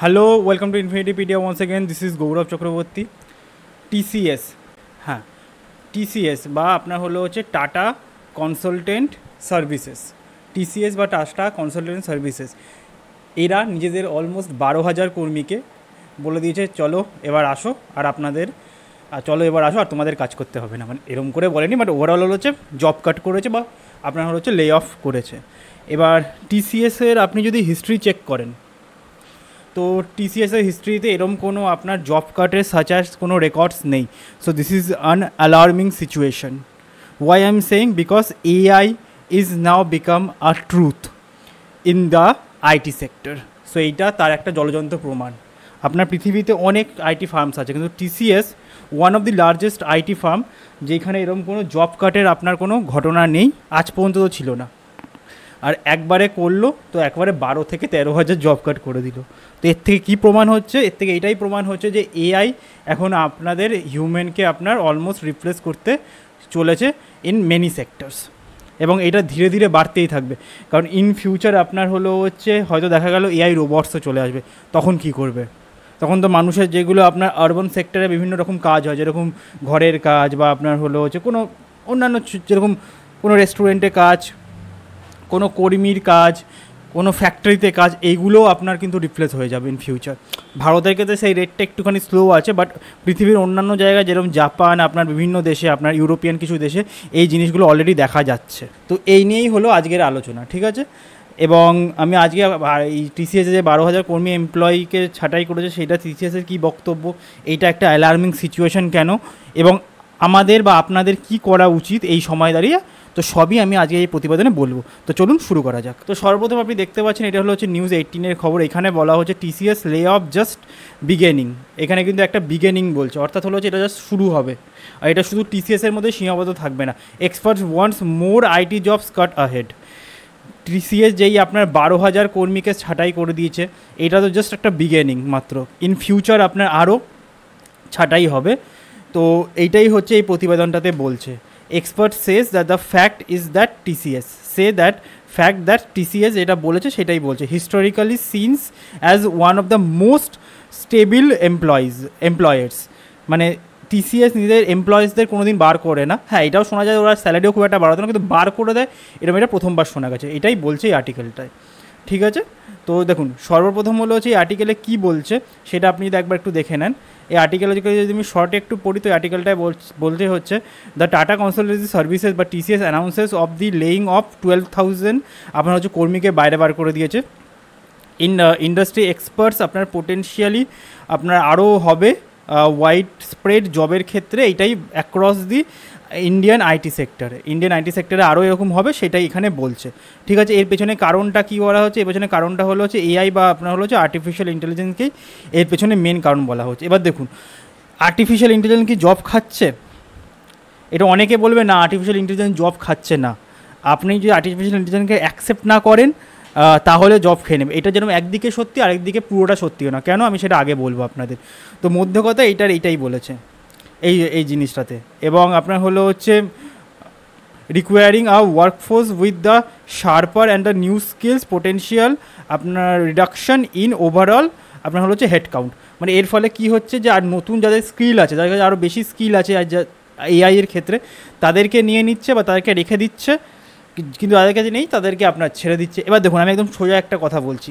Hello, welcome to Infinitypedia once again. This is Gaurav Chakraborty. TCS, হ্যাঁ, TCS বা আপনার হলো হচ্ছে টাটা কনসালটেন্ট সার্ভিসেস। টিসিএস বা টাটা কনসালটেন্ট সার্ভিসেস এরা নিজেদের অলমোস্ট 12,000 কর্মীকে বলে দিয়েছে চলো এবার আসো আর আপনাদের চলো এবার আসো আর তোমাদের কাজ করতে হবে না, মানে এরকম করে বলেনি, বাট ওভারঅল হলো হচ্ছে জব কাট করেছে বা আপনার হলো হচ্ছে লে অফ করেছে। এবার টিসিএসের আপনি যদি হিস্ট্রি চেক করেন তো টিসিএসের হিস্ট্রিতে এরম কোনো আপনার জব কাটের সাচ অ্যাজ কোনো রেকর্ডস নেই। So this is an alarming situation. Why I am saying because AI is now become a truth in the IT sector. So এইটা তার একটা জলজন্ত প্রমাণ। আপনার পৃথিবীতে অনেক আইটি ফার্মস আছে, কিন্তু TCS one of the largest IT firm যেখানে এরকম কোনো জব কাটের আপনার কোনো ঘটনা নেই, আজ পর্যন্ত তো ছিল না। আর একবারে করলো তো একবারে 12 থেকে 13,000 জব কাট করে দিল। তো এর থেকে কী প্রমাণ হচ্ছে? এর থেকে এটাই প্রমাণ হচ্ছে যে এআই এখন আপনাদের হিউম্যানকে আপনার অলমোস্ট রিপ্লেস করতে চলেছে ইন মেনি সেক্টরস, এবং এটা ধীরে ধীরে বাড়তেই থাকবে। কারণ ইন ফিউচার আপনার হলো হচ্ছে হয়তো দেখা গেল এআই রোবটসও চলে আসবে, তখন কি করবে? তখন তো মানুষের যেগুলো আপনার আরবান সেক্টরে বিভিন্ন রকম কাজ হয়, যেরকম ঘরের কাজ বা আপনার হলো হচ্ছে কোনো অন্যান্য যেরকম কোনো রেস্টুরেন্টে কাজ, কোনো কর্মীর কাজ, কোনো ফ্যাক্টরিতে কাজ, এইগুলোও আপনার কিন্তু রিপ্লেস হয়ে যাবে ইন ফিউচার। ভারতের ক্ষেত্রে সেই রেটটা একটুখানি স্লো আছে, বাট পৃথিবীর অন্যান্য জায়গায় যেরকম জাপান, আপনার বিভিন্ন দেশে, আপনার ইউরোপিয়ান কিছু দেশে এই জিনিসগুলো অলরেডি দেখা যাচ্ছে। তো এই নিয়েই হলো আজকের আলোচনা, ঠিক আছে? এবং আমি আজকে এই টিসিএসে যে 12,000 কর্মী এমপ্লয়িকে ছাঁটাই করেছে সেটা টিসিএসের কী বক্তব্য, এইটা একটা অ্যালার্মিং সিচুয়েশন কেন, এবং আমাদের বা আপনাদের কি করা উচিত এই সময় দাঁড়িয়ে, তো সবই আমি আজকে এই প্রতিবেদনে বলবো। তো চলুন শুরু করা যাক। তো সর্বপ্রথম আপনি দেখতে পাচ্ছেন এটা হলো হচ্ছে নিউজ 18-এর খবর। এখানে বলা হচ্ছে টিসিএস লে অফ জাস্ট বিগেনিং। এখানে কিন্তু একটা বিগেনিং বলছে, অর্থাৎ হলো হচ্ছে এটা জাস্ট শুরু হবে, আর এটা শুধু টিসিএসের মধ্যে সীমাবদ্ধ থাকবে না। Experts wants more IT jobs cut ahead. TCS যেই আপনার 12,000 কর্মীকে ছাঁটাই করে দিয়েছে, এটা তো জাস্ট একটা বিগেনিং মাত্র। ইন ফিউচার আপনার আরও ছাঁটাই হবে। তো এইটাই হচ্ছে এই প্রতিবেদনটাতে বলছে। Expert says that the fact is that TCS এটা বলেছে সেটাই বলছে। Historically since as one of the most stable employers, মানে টিসিএস নিজেদের এমপ্লয়িজদের কোনো দিন বার করে না। হ্যাঁ, এটাও শোনা যায় ওরা স্যালারিও খুব একটা বাড়াতো না, কিন্তু বার করে দেয় এরকম, এটা প্রথমবার শোনা গেছে। এটাই বলছে এই আর্টিকেলটায়, ঠিক আছে? তো দেখুন, সর্বপ্রথম হলো হচ্ছে এই আর্টিকেলে কী বলছে সেটা আপনি যদি একবার একটু দেখে নেন। এই আর্টিকেলে যদি আমি শর্টে একটু পড়ি, তো এই আর্টিকেলটায় বলতে হচ্ছে দ্য টাটা কনসালটেন্সি সার্ভিসেস বা TCS announces of the laying of 12,000 আপনার হচ্ছে কর্মীকে বাইরে বার করে দিয়েছে। ইন্ডাস্ট্রি এক্সপার্টস আপনার পোটেনশিয়ালি আপনার আরও হবে ওয়াইড স্প্রেড জবের ক্ষেত্রে, এইটাই অ্যাক্রস দি ইন্ডিয়ান আইটি সেক্টরে আরও এরকম হবে, সেটাই এখানে বলছে, ঠিক আছে? এর পেছনে কারণটা কী বলা হচ্ছে? এর পেছনে কারণটা হলো হচ্ছে এআই বা আপনার হলো হচ্ছে আর্টিফিশিয়াল ইন্টেলিজেন্সকেই এর পেছনে মেন কারণ বলা হচ্ছে। এবার দেখুন, আর্টিফিশিয়াল ইন্টেলিজেন্স কি জব খাচ্ছে? এটা অনেকে বলবে না, আর্টিফিশিয়াল ইন্টেলিজেন্স জব খাচ্ছে না। আপনি যদি আর্টিফিশিয়াল ইন্টেলিজেন্সকে অ্যাকসেপ্ট না করেন তাহলে জব খেয়ে নেবে। এটা যেরকম একদিকে সত্যি, আরেকদিকে পুরোটা সত্যিও না। কেন? আমি সেটা আগে বলবো আপনাদের। তো মধ্য কথা এইটাই বলেছে এই জিনিসটাতে। এবং আপনার হলো হচ্ছে recurring a workforce with the sharper and the new skills potential আপনার রিডাকশন ইন ওভারঅল আপনার হলো হচ্ছে হেড কাউন্ট। মানে এর ফলে কি হচ্ছে যে আর নতুন যাদের স্কিল আছে, যাদের কাছে আরও বেশি স্কিল আছে আর এআই এর ক্ষেত্রে, তাদেরকে নিয়ে নিচ্ছে বা তাদেরকে রেখে দিচ্ছে, কিন্তু যাদের কাছে নেই তাদেরকে আপনার ছেড়ে দিচ্ছে। এবার দেখুন, আমি একদম সোজা একটা কথা বলছি।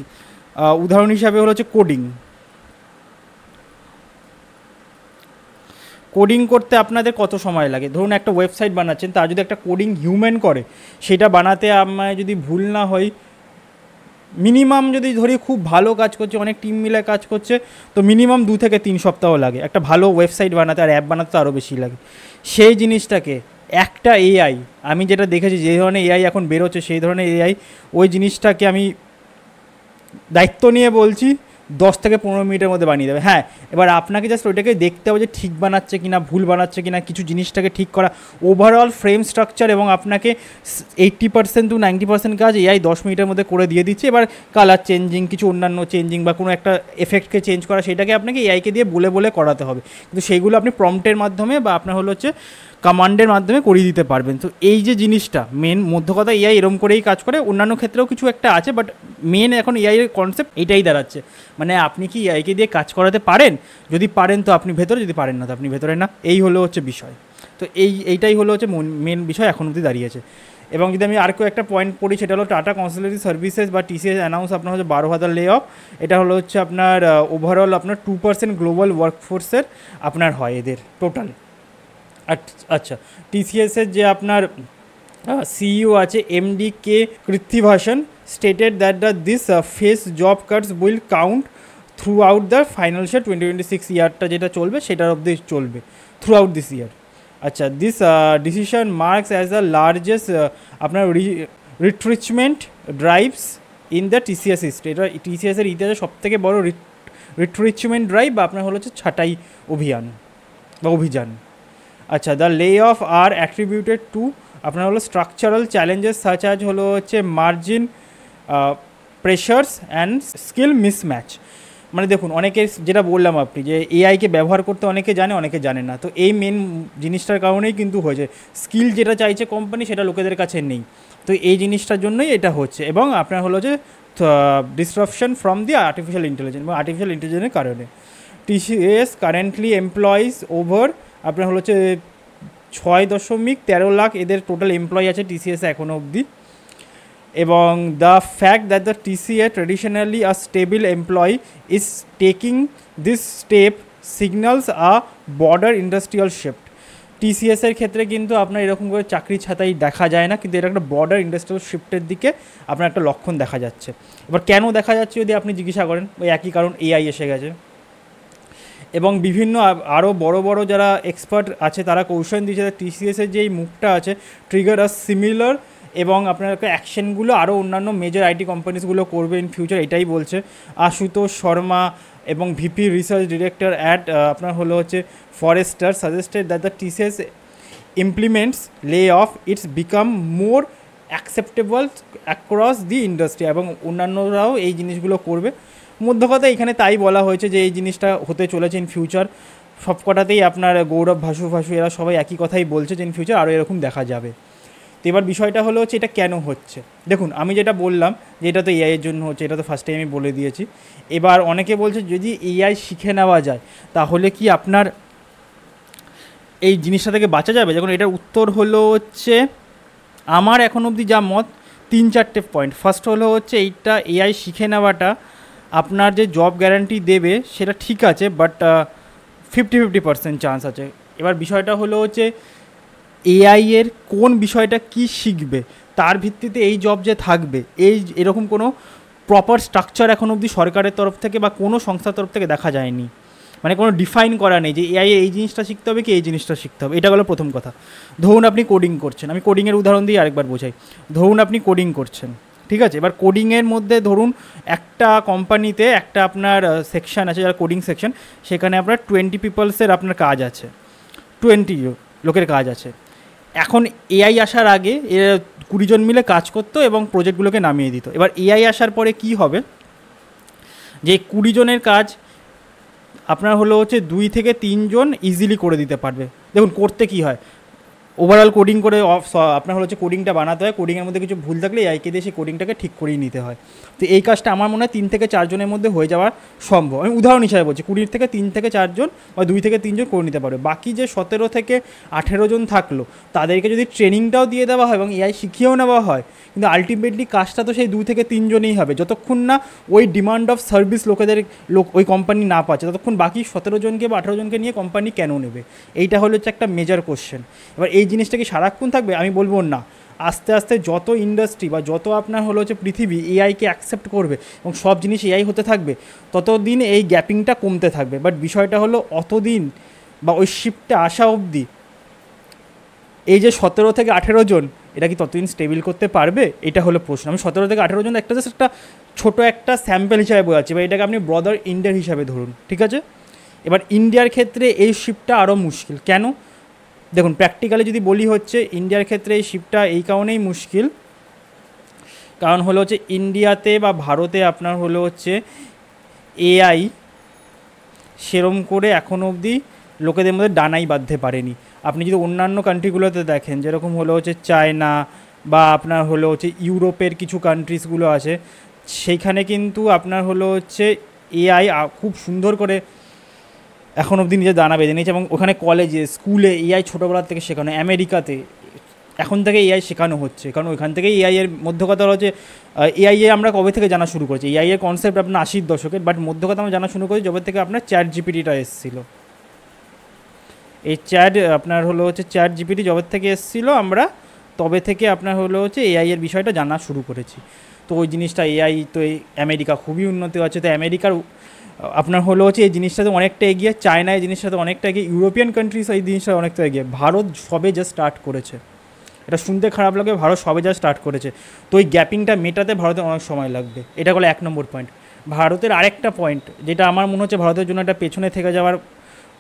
উদাহরণ হিসাবে হলো হচ্ছে কোডিং করতে আপনাদের কত সময় লাগে? ধরুন একটা ওয়েবসাইট বানাচ্ছেন, তার যদি একটা কোডিং হিউম্যান করে, সেটা বানাতে আমার যদি ভুল না হয় মিনিমাম, যদি ধরি খুব ভালো কাজ করছে, অনেক টিম মিলে কাজ করছে, তো মিনিমাম 2 থেকে 3 সপ্তাহ লাগে একটা ভালো ওয়েবসাইট বানাতে, আর অ্যাপ বানাতে তো আরও বেশি লাগে। সেই জিনিসটাকে একটা এআই, আমি যেটা দেখেছি যে ধরনের এআই এখন বেরোচ্ছে, সেই ধরনের এআই ওই জিনিসটাকে আমি দায়িত্ব নিয়ে বলছি 10 থেকে 15 মিনিটের মধ্যে বানিয়ে দেবে। হ্যাঁ, এবার আপনাকে জাস্ট ওইটাকে দেখতে হবে যে ঠিক বানাচ্ছে কিনা, ভুল বানাচ্ছে কিনা, কিছু জিনিসটাকে ঠিক করা, ওভারঅল ফ্রেম স্ট্রাকচার, এবং আপনাকে 80% to 90% কাজ এআই 10 মিনিটের মধ্যে করে দিয়ে দিচ্ছে। এবার কালার চেঞ্জিং, কিছু অন্যান্য চেঞ্জিং বা কোনো একটা এফেক্টকে চেঞ্জ করা, সেটাকে আপনাকে এআইকে দিয়ে বলে করাতে হবে। কিন্তু সেইগুলো আপনি প্রম্পটের মাধ্যমে বা আপনার হলো হচ্ছে কমান্ডের মাধ্যমে করিয়ে দিতে পারবেন। তো এই যে জিনিসটা মেন মধ্য কথা, এআই এরম করেই কাজ করে, অন্যান্য ক্ষেত্রেও কিছু একটা আছে, বাট মেন এখন এআই এর কনসেপ্ট এইটাই দাঁড়াচ্ছে। মানে আপনি কি এআইকে দিয়ে কাজ করাতে পারেন, যদি পারেন তো আপনি ভেতরে, যদি পারেন না তো আপনি ভেতরে না, এই হলো হচ্ছে বিষয়। তো এইটাই হলো হচ্ছে মেন বিষয় এখন অবধি দাঁড়িয়েছে। এবং যদি আমি আর একটা পয়েন্ট পড়ি, সেটা হলো টাটা কনসালটেন্সি সার্ভিসেস বা টিসিএস অ্যানাউন্স আপনার হচ্ছে 12,000 লে অফ। এটা হলো হচ্ছে আপনার ওভারঅল আপনার 2% গ্লোবাল ওয়ার্কফোর্সের আপনার হয় এদের টোটাল। আচ্ছা, টিসিএসের যে আপনার সিইও আছে MD K Krithivasan stated that this phase job cuts will count throughout the financial 2026 ইয়ারটা যেটা চলবে সেটার অবধি চলবে থ্রু আউট দিস ইয়ার। আচ্ছা, this decision marks as the largest আপনার retrenchment drives in the TCS history. এটা টিসিএসের ইতিহাসে সবথেকে বড় রিট্রিচমেন্ট ড্রাইভ বা আপনার হলো হচ্ছে ছাঁটাই অভিযান। আচ্ছা, দ্য লে অফ আর অ্যাট্রিবিউটেড টু আপনার হলো স্ট্রাকচারাল চ্যালেঞ্জেস সাচ আজ হলো হচ্ছে margin pressures and skill mismatch. মানে দেখুন, অনেকে যেটা বললাম আপনি যে এআইকে ব্যবহার করতে অনেকে জানে, অনেকে জানে না। তো এই মেন জিনিসটার কারণেই কিন্তু হয়েছে, স্কিল যেটা চাইছে কোম্পানি সেটা লোকেদের কাছে নেই। তো এই জিনিসটার জন্যই এটা হচ্ছে। এবং আপনার হলো যে disruption from the artificial intelligence এবং আর্টিফিশিয়াল ইন্টেলিজেন্সের কারণে টিসিএস কারেন্টলি এমপ্লয়িজ ওভার আপনার হলো হচ্ছে 6.13 লাখ এদের টোটাল এমপ্লয়ি আছে টিসিএসে এখনও অবধি। এবং the fact that the TCS traditionally a stable employee is taking this step signals a broader industrial shift. টিসিএসের ক্ষেত্রে কিন্তু আপনার এরকম করে চাকরি ছাঁটাই দেখা যায় না, কিন্তু এটা একটা বর্ডার ইন্ডাস্ট্রিয়াল শিফটের দিকে আপনার একটা লক্ষণ দেখা যাচ্ছে। এবার কেন দেখা যাচ্ছে যদি আপনি জিজ্ঞাসা করেন, ওই একই কারণ, এআই এসে গেছে। এবং বিভিন্ন আরও বড় বড় যারা এক্সপার্ট আছে তারা কৌশল দিয়েছে টিসিএসের যেই মুখটা আছে ট্রিগার আর সিমিলার, এবং আপনার অ্যাকশনগুলো আরও অন্যান্য মেজর আইটি কোম্পানিসগুলো করবে ইন ফিউচার, এটাই বলছে আশুতোষ শর্মা এবং ভিপি রিসার্চ ডিরেক্টর অ্যাট আপনার হলো হচ্ছে Forster suggested that the TCS implements লে of its become more acceptable across the industry. এবং অন্যান্যরাও এই জিনিসগুলো করবে। মধ্য কথা এখানে তাই বলা হয়েছে যে এই জিনিসটা হতে চলেছে ইন ফিউচার। সব কটাতেই আপনার গৌরব ভাসু এরা সবাই একই কথাই বলছে যে ইন ফিউচার আরও এরকম দেখা যাবে। তো এবার বিষয়টা হলো হচ্ছে এটা কেন হচ্ছে। দেখুন, আমি যেটা বললাম যে এটা তো এআইয়ের জন্য হচ্ছে, এটা তো ফার্স্টে আমি বলে দিয়েছি। এবার অনেকে বলছে যদি এআই শিখে নেওয়া যায় তাহলে কি আপনার এই জিনিসটা থেকে বাঁচা যাবে। যখন এটার উত্তর হলো হচ্ছে আমার এখন অবধি যা মত 3-4টে পয়েন্ট। ফার্স্ট হলো হচ্ছে এইটা এআই শিখে নেওয়াটা আপনার যে জব গ্যারান্টি দেবে সেটা ঠিক আছে, বাট 50-50% চান্স আছে। এবার বিষয়টা হলো হচ্ছে এআই এর কোন বিষয়টা কি শিখবে তার ভিত্তিতে এই জব যে থাকবে, এরকম কোনো প্রপার স্ট্রাকচার এখন অবধি সরকারের তরফ থেকে বা কোনো সংস্থার তরফ থেকে দেখা যায়নি। মানে কোনো ডিফাইন করা নেই যে এআই এই জিনিসটা শিখতে হবে কি এই জিনিসটা শিখতে হবে। এটা হলো প্রথম কথা। ধরুন আপনি কোডিং করছেন, আমি কোডিংয়ের উদাহরণ দিয়ে আরেকবার বোঝাই। ধরুন আপনি কোডিং করছেন, ঠিক আছে। এবার কোডিংয়ের মধ্যে ধরুন একটা কোম্পানিতে একটা আপনার সেকশন আছে যারা কোডিং সেকশন, সেখানে আপনার 20 পিপলসের আপনার কাজ আছে, 20 লোকের কাজ আছে। এখন এআই আসার আগে 20 জন মিলে কাজ করতো এবং প্রজেক্টগুলোকে নামিয়ে দিত। এবার এআই আসার পরে কি হবে, যে 20 জনের কাজ আপনার হলো হচ্ছে 2 থেকে 3 জন ইজিলি করে দিতে পারবে। দেখুন করতে কি হয়, ওভারঅল কোডিং করে আপনার হলো হচ্ছে কোডিংটা বানাতে হয়, কোডিংয়ের মধ্যে কিছু ভুল থাকলে এআইকে দিয়ে সেই কোডিংটাকে ঠিক করিয়ে নিতে হয়। তো এই কাজটা আমার মনে হয় 3 থেকে 4 জনের মধ্যে হয়ে যাওয়া সম্ভব। আমি উদাহরণ হিসাবে বলছি, 20 থেকে 3 থেকে 4 জন বা 2 থেকে 3 জন করে নিতে পারবে। বাকি যে 17 থেকে 18 জন থাকলো তাদেরকে যদি ট্রেনিংটাও দিয়ে দেওয়া হয় এবং এআই শিখিয়েও নেওয়া হয়, কিন্তু আলটিমেটলি কাজটা তো সেই 2 থেকে 3 জনেই হবে। যতক্ষণ না ওই ডিমান্ড অফ সার্ভিস ওই কোম্পানি না পাচ্ছে, ততক্ষণ বাকি 17 জনকে বা 18 জনকে নিয়ে কোম্পানি কেন নেবে? এইটা হলো হচ্ছে একটা মেজর কোশ্চেন। এবার এই জিনিসটা কি সারাক্ষণ থাকবে? আমি বলবো না। আস্তে আস্তে যত ইন্ডাস্ট্রি বা যত আপনার হলো হচ্ছে পৃথিবী এআইকে অ্যাকসেপ্ট করবে এবং সব জিনিস এআই হতে থাকবে, ততদিন এই গ্যাপিংটা কমতে থাকবে। বাট বিষয়টা হলো অতদিন বা ওই শিফটটা আসা অবধি এই যে 17 থেকে 18 জন এটা কি ততদিন স্টেবল করতে পারবে? এটা হলো প্রশ্ন। আমি 17 থেকে 18 জন একটা জাস্ট একটা ছোটো একটা স্যাম্পল হিসাবে বোঝাচ্ছি, বা এটাকে আপনি ব্রদার ইন্ডিয়ার হিসাবে ধরুন, ঠিক আছে। এবার ইন্ডিয়ার ক্ষেত্রে এই শিফটটা আরও মুশকিল। কেন? দেখুন প্র্যাকটিক্যালি যদি বলি হচ্ছে ইন্ডিয়ার ক্ষেত্রে এই শিফটটা এই কারণেই মুশকিল, কারণ হলো হচ্ছে ইন্ডিয়াতে বা ভারতে আপনার হলো হচ্ছে এআই সেরম করে এখনও অবধি লোকেদের মধ্যে ডানাই বাঁধতে পারেনি। আপনি যদি অন্যান্য কান্ট্রিগুলোতে দেখেন, যেরকম হলো হচ্ছে চায়না বা আপনার হলো হচ্ছে ইউরোপের কিছু কান্ট্রিজগুলো আছে, সেইখানে কিন্তু আপনার হলো হচ্ছে এআই খুব সুন্দর করে এখন অবধি নিজের দানা বেঁধে নিয়েছে, এবং ওখানে কলেজে স্কুলে এআই ছোটোবেলার থেকে শেখানো। আমেরিকাতে এখন থেকে এআই শেখানো হচ্ছে, কারণ ওইখান থেকেই এআই এর মধ্য কথা হচ্ছে এআই এ আমরা কবে থেকে জানা শুরু করেছি। এআই এর কনসেপ্ট আপনার 80-র দশকের, বাট মধ্য কথা আমরা জানা শুরু করেছি যবে থেকে আপনার চ্যাট জিপিটিটা এসেছিলো। এই আপনার হলো হচ্ছে চ্যাট জিপিটি যবে থেকে এসেছিলো, আমরা তবে থেকে আপনার হলো হচ্ছে এআই এর বিষয়টা জানা শুরু করেছি। তো ওই জিনিসটা এআই তো এই আমেরিকা খুবই উন্নতি আছে, তো আমেরিকার আপনার হলো হচ্ছে এই জিনিসটাতে অনেকটা এগিয়ে, চায়না এই জিনিসটাতে অনেকটা এগিয়ে, ইউরোপিয়ান কান্ট্রিজ এই জিনিসটা অনেকটা এগিয়ে। ভারত সবে জাস্ট স্টার্ট করেছে, এটা শুনতে খারাপ লাগে, ভারত সবে জাস্ট স্টার্ট করেছে। তো ওই গ্যাপিংটা মেটাতে ভারতের অনেক সময় লাগবে। এটা হলো 1 নম্বর পয়েন্ট। ভারতের আরেকটা পয়েন্ট যেটা আমার মনে হচ্ছে ভারতের জন্য একটা পেছনে থেকে যাওয়ার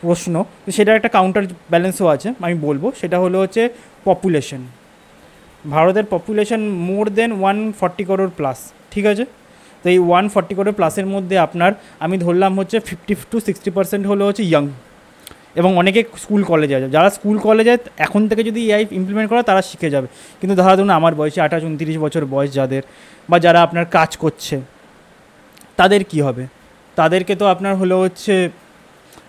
প্রশ্ন, তো সেটার একটা কাউন্টার ব্যালেন্সও আছে, আমি বলবো। সেটা হলো হচ্ছে পপুলেশন। ভারতের পপুলেশন মোর দেন 140 করোড় প্লাস, ঠিক আছে? তো এই 140 করোড় প্লাসের মধ্যে আপনার আমি ধরলাম হচ্ছে 50-60% হলো হচ্ছে ইয়াং, এবং অনেকে স্কুল কলেজে আছে। যারা স্কুল কলেজে এখন থেকে যদি এআই ইমপ্লিমেন্ট করে তারা শিখে যাবে, কিন্তু ধরা ধরুন আমার বয়সে 28-29 বছর বয়স যাদের, বা যারা আপনার কাজ করছে, তাদের কি হবে? তাদেরকে তো আপনার হলো হচ্ছে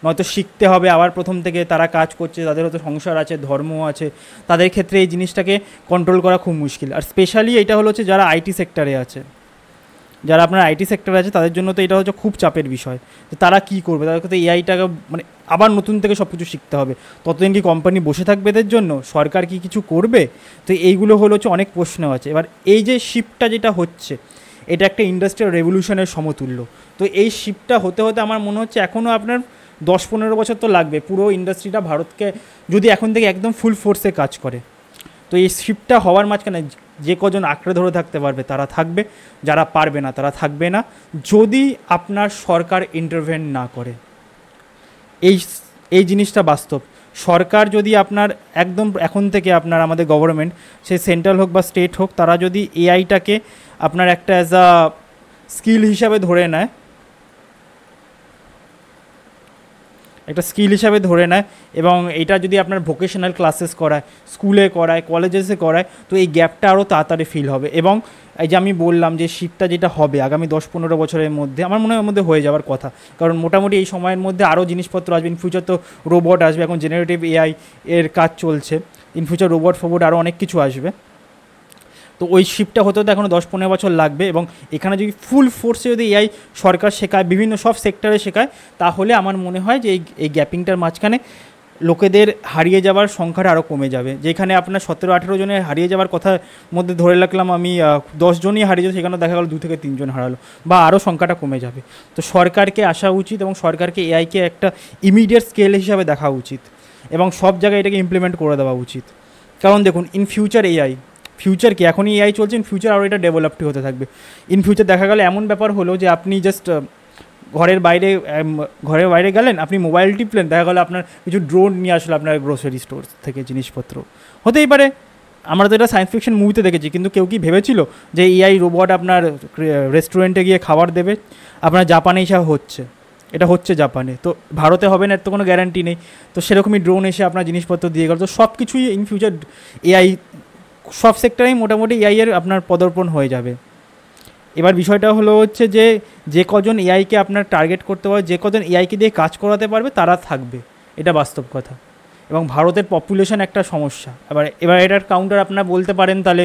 নয়তো শিখতে হবে আবার প্রথম থেকে। তারা কাজ করছে, তাদের হয়তো সংসার আছে, ধর্ম আছে, তাদের ক্ষেত্রে এই জিনিসটাকে কন্ট্রোল করা খুব মুশকিল। আর স্পেশালি এটা হলো হচ্ছে যারা আইটি সেক্টরে আছে, যারা আপনার আইটি সেক্টরে আছে, তাদের জন্য তো এটা হচ্ছে খুব চাপের বিষয়। তো তারা কী করবে? তাদেরকে তো এআইটাকে মানে আবার নতুন থেকে সব কিছু শিখতে হবে। ততদিন কি কোম্পানি বসে থাকবে এদের জন্য? সরকার কি কিছু করবে? তো এইগুলো হলো হচ্ছে অনেক প্রশ্ন আছে। এবার এই যে শিফটটা যেটা হচ্ছে, এটা একটা ইন্ডাস্ট্রিয়াল রেভলিউশনের সমতুল্য। তো এই শিফটটা হতে হতে আমার মনে হচ্ছে এখনও আপনার 10-15 বছর তো লাগবে, পুরো ইন্ডাস্ট্রিটা ভারতকে যদি এখন থেকে একদম ফুল ফোর্সে কাজ করে। তো এই শিফটটা হওয়ার মাঝখানে যে কজন আঁকড়ে ধরে থাকতে পারবে তারা থাকবে, যারা পারবে না তারা থাকবে না, যদি আপনার সরকার ইন্টারভেন না করে। এই জিনিসটা বাস্তব। সরকার যদি আপনার একদম এখন থেকে আপনার আমাদের গভর্নমেন্ট, সে সেন্ট্রাল হোক বা স্টেট হোক, তারা যদি এআইটাকে আপনার একটা অ্যাজ আ স্কিল হিসাবে ধরে নেয়, একটা স্কিল হিসাবে ধরে নেয়, এবং এটা যদি আপনার ভোকেশনাল ক্লাসেস করায়, স্কুলে করায়, কলেজেসে করায়, তো এই গ্যাপটা আরও তাড়াতাড়ি ফিল হবে। এবং এই যে আমি বললাম যে শিফটটা যেটা হবে আগামী 10-15 বছরের মধ্যে, আমার মনে হয় এর মধ্যে হয়ে যাওয়ার কথা, কারণ মোটামুটি এই সময়ের মধ্যে আরও জিনিসপত্র আসবে। ইন ফিউচার তো রোবট আসবে, এখন জেনারেটিভ এআই এর কাজ চলছে, ইন ফিউচার রোবট ফোবট আরও অনেক কিছু আসবে। তো ওই শিফটটা হতে হতে এখনও 10-15 বছর লাগবে, এবং এখানে যদি ফুল ফোর্সে যদি এআই সরকার শেখায়, বিভিন্ন সব সেক্টরে শেখায়, তাহলে আমার মনে হয় যে এই গ্যাপিংটার মাঝখানে লোকেদের হারিয়ে যাওয়ার সংখ্যাটা আরও কমে যাবে। যেখানে আপনার 17-18 জনের হারিয়ে যাওয়ার কথার মধ্যে ধরে রাখলাম আমি 10 জনই হারিয়ে যাবে, সেখানে দেখা গেল 2 থেকে 3 জন হারালো, বা আরও সংখ্যাটা কমে যাবে। তো সরকারকে আসা উচিত, এবং সরকারকে এআইকে একটা ইমিডিয়েট স্কেল হিসাবে দেখা উচিত, এবং সব জায়গায় এটাকে ইমপ্লিমেন্ট করে দেওয়া উচিত। কারণ দেখুন, ইন ফিউচার এআই, ফিউচার কি এখনই এআই চলছে, ইন ফিউচার আরও এটা ডেভেলপড হতে থাকবে। ইন ফিউচার দেখা গেল এমন ব্যাপার হলো যে আপনি জাস্ট ঘরের বাইরে গেলেন, আপনি মোবাইল টিপলেন, দেখা গেলো আপনার কিছু ড্রোন নিয়ে আসলো আপনার গ্রোসারি স্টোর থেকে জিনিসপত্র। হতেই পারে, আমরা তো এটা সায়েন্স ফিকশন মুভিতে দেখেছি, কিন্তু কেউ কি ভেবেছিল যে এআই রোবট আপনার রেস্টুরেন্টে গিয়ে খাবার দেবে? আপনার জাপানে এসব হচ্ছে, এটা হচ্ছে জাপানে, তো ভারতে হবে না এর তো কোনো গ্যারান্টি নেই। তো সেরকমই ড্রোন এসে আপনার জিনিসপত্র দিয়ে গেল। তো সব কিছুই ইন ফিউচার এআই সব সেক্টরেই মোটামুটি এআই এর আপনার পদার্পণ হয়ে যাবে। এবার বিষয়টা হলো হচ্ছে যে কজন এআইকে আপনার টার্গেট করতে পারবে, যে কজন এআইকে দিয়ে কাজ করাতে পারবে, তারা থাকবে, এটা বাস্তব কথা। এবং ভারতের পপুলেশন একটা সমস্যা। এবার এটার কাউন্টার আপনারা বলতে পারেন তাহলে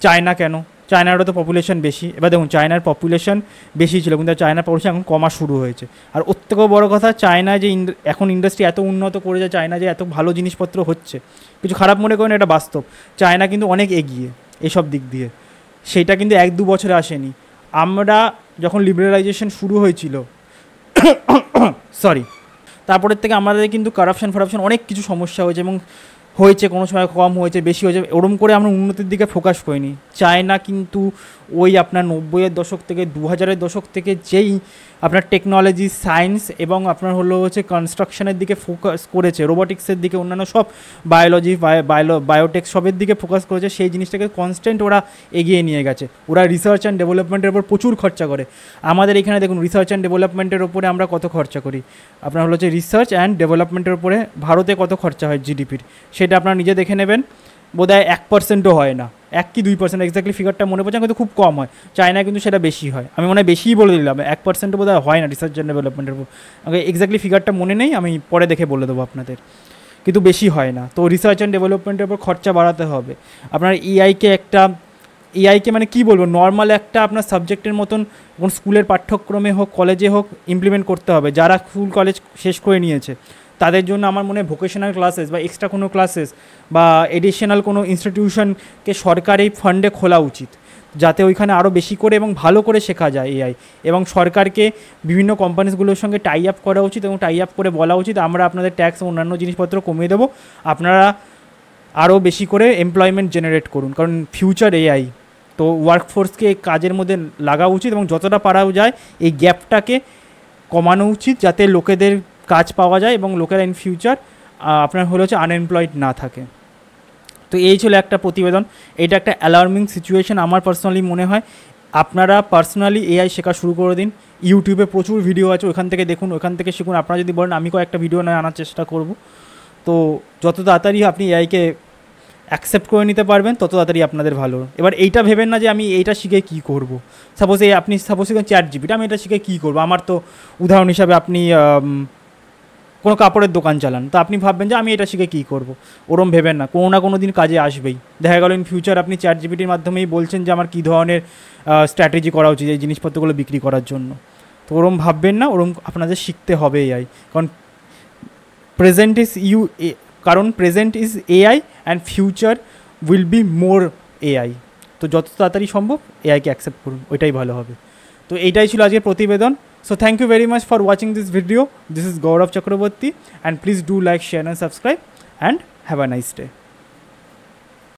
চায়না কেন? চায়নারও তো পপুলেশন বেশি। এবার দেখুন, চায়নার পপুলেশন বেশি ছিল, কিন্তু চায়নার পপুলেশন এখন কমা শুরু হয়েছে। আর ওর থেকেও বড়ো কথা, চায়না যে এখন ইন্ডাস্ট্রি এত উন্নত করেছে, চায়না যে এত ভালো জিনিসপত্র হচ্ছে, কিছু খারাপ মনে করেন, এটা বাস্তব। চায়না কিন্তু অনেক এগিয়ে এইসব দিক দিয়ে, সেটা কিন্তু 1-2 বছরে আসেনি। আমরা যখন লিবারালাইজেশন শুরু হয়েছিল সরি, তারপরের থেকে আমাদের কিন্তু কারাপশন অনেক কিছু সমস্যা হয়েছে, এবং হয়েছে কোনো সময় কম হয়েছে, বেশি হয়েছে, ওরম করে আমরা উন্নতির দিকে ফোকাস করিনি। চায়না কিন্তু ওই আপনার 90-এর দশক থেকে 2000-এর দশক থেকে যেই আপনার টেকনোলজি, সায়েন্স এবং আপনার হলো হচ্ছে কনস্ট্রাকশনের দিকে ফোকাস করেছে, রোবোটিক্সের দিকে, অন্যান্য সব বায়োলজি, বায়োটেক সবের দিকে ফোকাস করেছে, সেই জিনিসটাকে কনস্ট্যান্ট ওরা এগিয়ে নিয়ে গেছে। ওরা রিসার্চ অ্যান্ড ডেভেলপমেন্টের উপর প্রচুর খরচা করে। আমাদের এখানে দেখুন রিসার্চ অ্যান্ড ডেভেলপমেন্টের উপরে আমরা কত খরচা করি, আপনার হলো হচ্ছে রিসার্চ অ্যান্ড ডেভেলপমেন্টের উপরে ভারতে কত খরচা হয় জিডিপির, সেটা আপনারা নিজে দেখে নেবেন। বোধহয় 1%ও হয় না, 1 কি 2%, এক্স্যাক্টলি ফিগারটা মনে পড়ছে, কিন্তু খুব কম হয়। চায়নায় কিন্তু সেটা বেশি হয়, আমি মনে হয় বেশিই বলে দিলাম, 1%ও বোধহয় হয় না রিসার্চ অ্যান্ড ডেভেলপমেন্টের উপর। আমাকে এক্স্যাক্টলি ফিগারটা মনে নেই, আমি পরে দেখে বলে দেবো আপনাদের, কিন্তু বেশি হয় না। তো রিসার্চ অ্যান্ড ডেভেলপমেন্টের উপর খরচা বাড়াতে হবে। আপনার এআইকে মানে কী বলবো, নর্মাল একটা আপনার সাবজেক্টের মতন কোন স্কুলের পাঠ্যক্রমে হোক, কলেজে হোক ইমপ্লিমেন্ট করতে হবে। যারা স্কুল কলেজ শেষ করে নিয়েছে তাদের জন্য আমার মনে হয় ভোকেশনাল ক্লাসেস বা এক্সট্রা কোনো ক্লাসেস বা এডিশনাল কোনো ইনস্টিটিউশনকে সরকারি ফান্ডে খোলা উচিত, যাতে ওইখানে আরও বেশি করে এবং ভালো করে শেখা যায় এআই। এবং সরকারকে বিভিন্ন কোম্পানিসগুলোর সঙ্গে টাই আপ করা উচিত এবং টাই আপ করে বলা উচিত আমরা আপনাদের ট্যাক্স ও অন্যান্য জিনিসপত্র কমিয়ে দেবো, আপনারা আরও বেশি করে এমপ্লয়মেন্ট জেনারেট করুন, কারণ ফিউচার এআই। তো ওয়ার্কফোর্সকে কাজের মধ্যে লাগা উচিত এবং যতটা পারা যায় এই গ্যাপটাকে কমানো উচিত, যাতে লোকেদের কাজ পাওয়া যায় এবং লোকেরা ইন ফিউচার আপনার হলো হচ্ছে আনএমপ্লয়েড না থাকে। তো এই ছিল একটা প্রতিবেদন। এটা একটা অ্যালার্মিং সিচুয়েশন আমার পার্সোনালি মনে হয়। আপনারা পার্সোনালি এআই শেখা শুরু করে দিন, ইউটিউবে প্রচুর ভিডিও আছে, ওখান থেকে দেখুন, ওখান থেকে শিখুন। আপনারা যদি বলেন আমি কয়েকটা ভিডিও নয় আনার চেষ্টা করব, তো যত তাড়াতাড়ি আপনি এআইকে অ্যাকসেপ্ট করে নিতে পারবেন তত তাড়াতাড়ি আপনাদের ভালো। এবার এইটা ভেবেন না যে আমি এইটা শিখে কী করব। সাপোজ আপনি শিখেন চ্যাটজিপিটি, আমি এটা শিখে কী করবো। আমার তো উদাহরণ হিসাবে আপনি কোনো কাপড়ের দোকান চালান, তো আপনি ভাববেন যে আমি এটা শিখে কী করব। ওরম ভেবেন না, কোনো না কোনো দিন কাজে আসবেই। দেখা গেল ইন ফিউচার আপনি চ্যাটজিপিটির মাধ্যমেই বলছেন যে আমার কী ধরনের স্ট্র্যাটেজি করা উচিত এই জিনিসপত্রগুলো বিক্রি করার জন্য। তো ওরম ভাববেন না, ওরম আপনাদের শিখতে হবে এআই, কারণ present is AI and future will be more AI. তো যত তাড়াতাড়ি সম্ভব এআইকে অ্যাকসেপ্ট করুন, ওইটাই ভালো হবে। তো এইটাই ছিল আজকের প্রতিবেদন। So thank you very much for watching this video. This is Gaurav Chakraborty, and please do like, share and subscribe, and have a nice day.